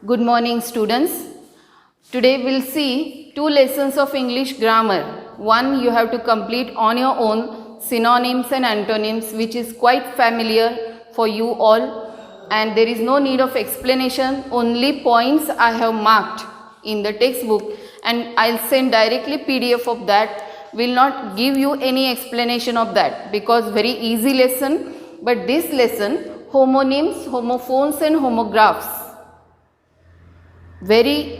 Good morning, students. Today we'll see two lessons of English grammar. One you have to complete on your own, synonyms and antonyms, which is quite familiar for you all, and there is no need of explanation, only points I have marked in the textbook, and I'll send directly PDF of that. Will not give you any explanation of that because very easy lesson. But this lesson, homonyms, homophones and homographs, very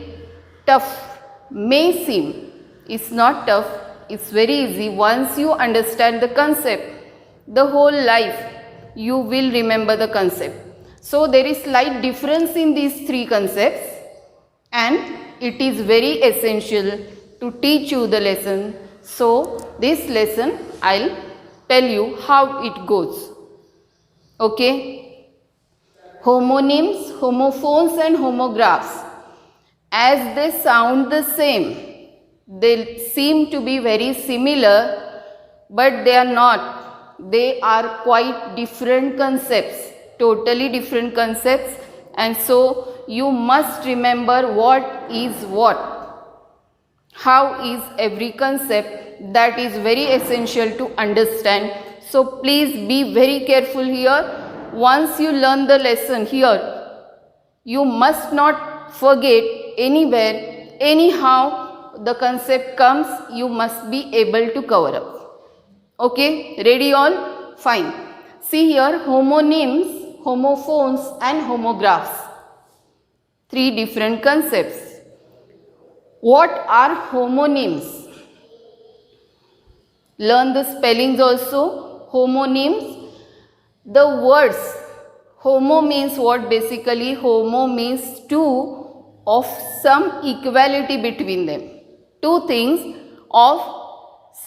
tough may seem. It's not tough, it's very easy. Once you understand the concept, the whole life you will remember the concept. So there is slight difference in these three concepts, and it is very essential to teach you the lesson. So this lesson I'll tell you how it goes. Okay? Homonyms, homophones and homographs, as they sound the same, they seem to be very similar, but they are not. They are quite different concepts, totally different concepts, and so you must remember what is what. How is every concept, that is very essential to understand. So please be very careful here. Once you learn the lesson here, you must not forget anywhere, anyhow the concept comes, you must be able to cover up. Okay, ready all? Fine. See here, homonyms, homophones and homographs. Three different concepts. What are homonyms? Learn the spellings also. Homonyms, the words. Homo means what? Basically, homo means two of some equality between them. Two things of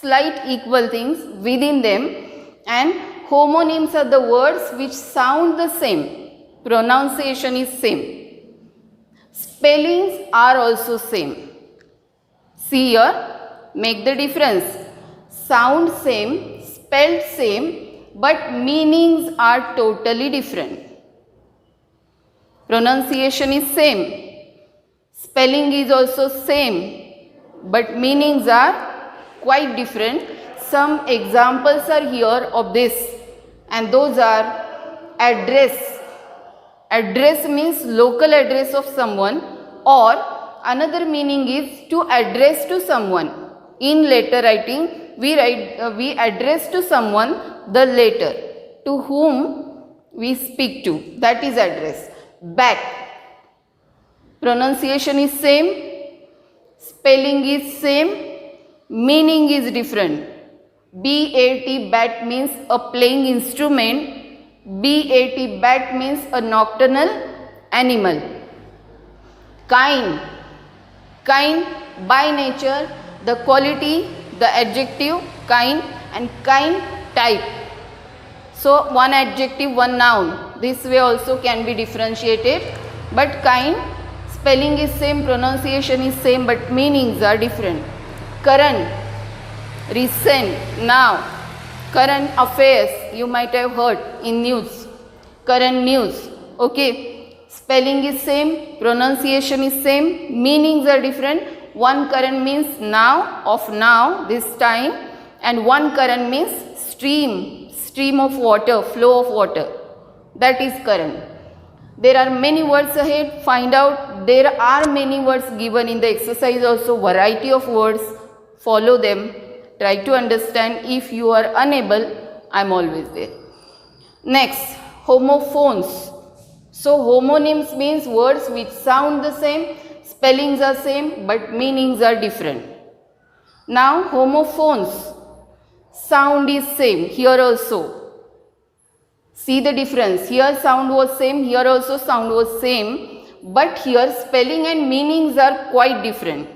slight equal things within them, and homonyms are the words which sound the same. Pronunciation is same. Spellings are also same. See here, make the difference. Sound same, spelled same, but meanings are totally different. Pronunciation is same. Spelling is also same, but meanings are quite different. Some examples are here of this, and those are address. Address means local address of someone, or another meaning is to address to someone. In letter writing, we address to someone the letter to whom we speak to. That is address. Bat. Pronunciation is same, spelling is same, meaning is different. BAT, bat means a playing instrument. BAT, bat means a nocturnal animal. Kind. Kind, by nature, the quality, the adjective, kind, and kind type. So one adjective, one noun. This way also can be differentiated. But kind, spelling is same, pronunciation is same, but meanings are different. Current, recent, now. Current affairs, you might have heard in news. Current news. Okay. Spelling is same, pronunciation is same, meanings are different. One current means now, of now, this time, and one current means stream, stream of water, flow of water. That is current. There are many words ahead. Find out. There are many words given in the exercise also, variety of words. Follow them. Try to understand. If you are unable, I am always there. Next, homophones. So homonyms means words which sound the same, spellings are same, but meanings are different. Now homophones, sound is same, here also. See the difference, here sound was same, here also sound was same, but here spelling and meanings are quite different.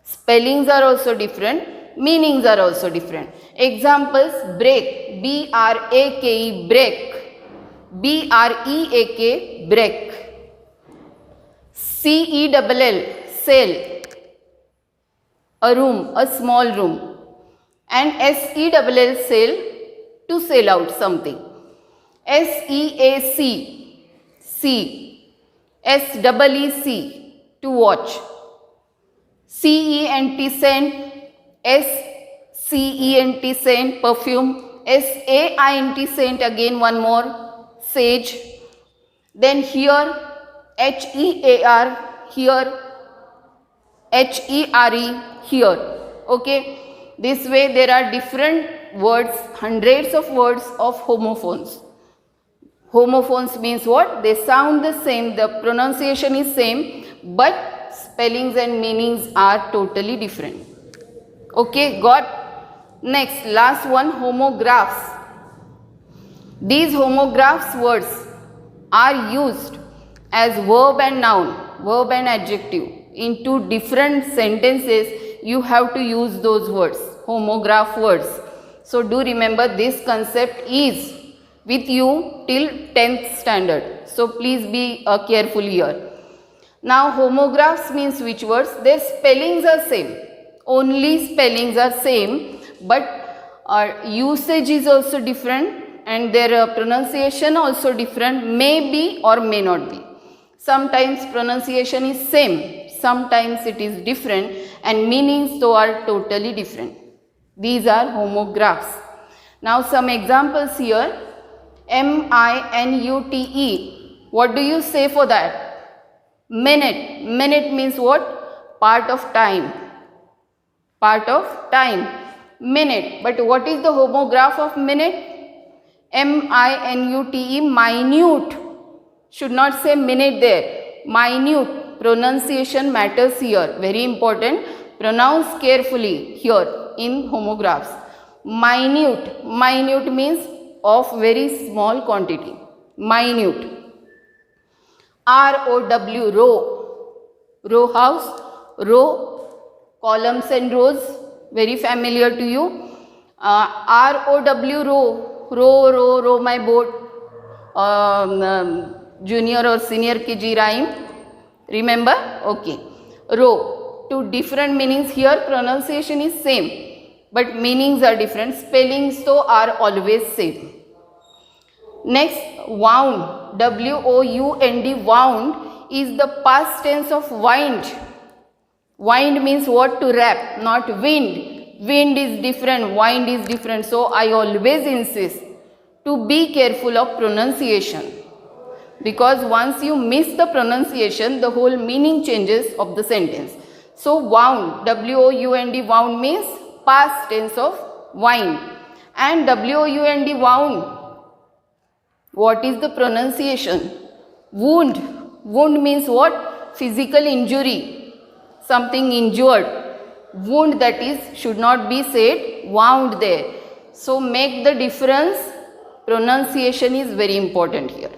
Spellings are also different, meanings are also different. Examples, break, B-R-A-K-E, break. B-R-E-A-K, break. C-E-L-L, cell, a room, a small room. And S-E-L-L, cell, to sell out something. S-E-A-C, C. SEEC, to watch. CENT, scent. SCENT, scent, perfume. SAINT, scent, again one more, sage. Then here HEAR, here HERE, here. Okay, this way there are different words, hundreds of words of homophones. Homophones means what? They sound the same, the pronunciation is same, but spellings and meanings are totally different. Okay, got? Next, last one, homographs. These homographs words are used as verb and noun, verb and adjective. Into different sentences, you have to use those words, homograph words. So do remember, this concept is with you till 10th standard. So please be careful here. Now homographs means which words? Their spellings are same. Only spellings are same, but usage is also different and their pronunciation also different, may be or may not be. Sometimes pronunciation is same, sometimes it is different, and meanings though are totally different. These are homographs. Now some examples here. MINUTE. What do you say for that? Minute. Minute means what? Part of time. Part of time. Minute. But what is the homograph of minute? MINUTE, minute. Should not say minute there. Minute. Pronunciation matters here. Very important. Pronounce carefully here in homographs. Minute. Minute means of very small quantity. Minute. ROW, row. Row house, row, columns and rows, very familiar to you. ROW, row, row my boat. Junior or senior KG rhyme, remember? Okay. Row. Two different meanings here, pronunciation is same, but meanings are different. Spellings though are always same. Next, wound. WOUND, wound is the past tense of wind. Wind means what? To wrap, not wind. Wind is different, wind is different. So I always insist to be careful of pronunciation, because once you miss the pronunciation, the whole meaning changes of the sentence. So wound, WOUND, wound means past tense of wind. And WOUND, wound, what is the pronunciation? Wound. Wound means what? Physical injury, something injured. Wound, that is, should not be said wound there. So make the difference. Pronunciation is very important here.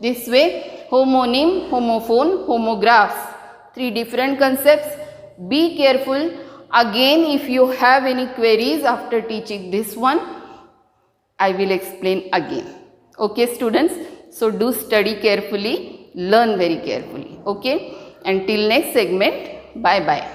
This way, homonym, homophone, homographs, three different concepts. Be careful. Again, if you have any queries after teaching this one, I will explain again. Okay, students? So do study carefully, learn very carefully. Okay? Until next segment, bye-bye.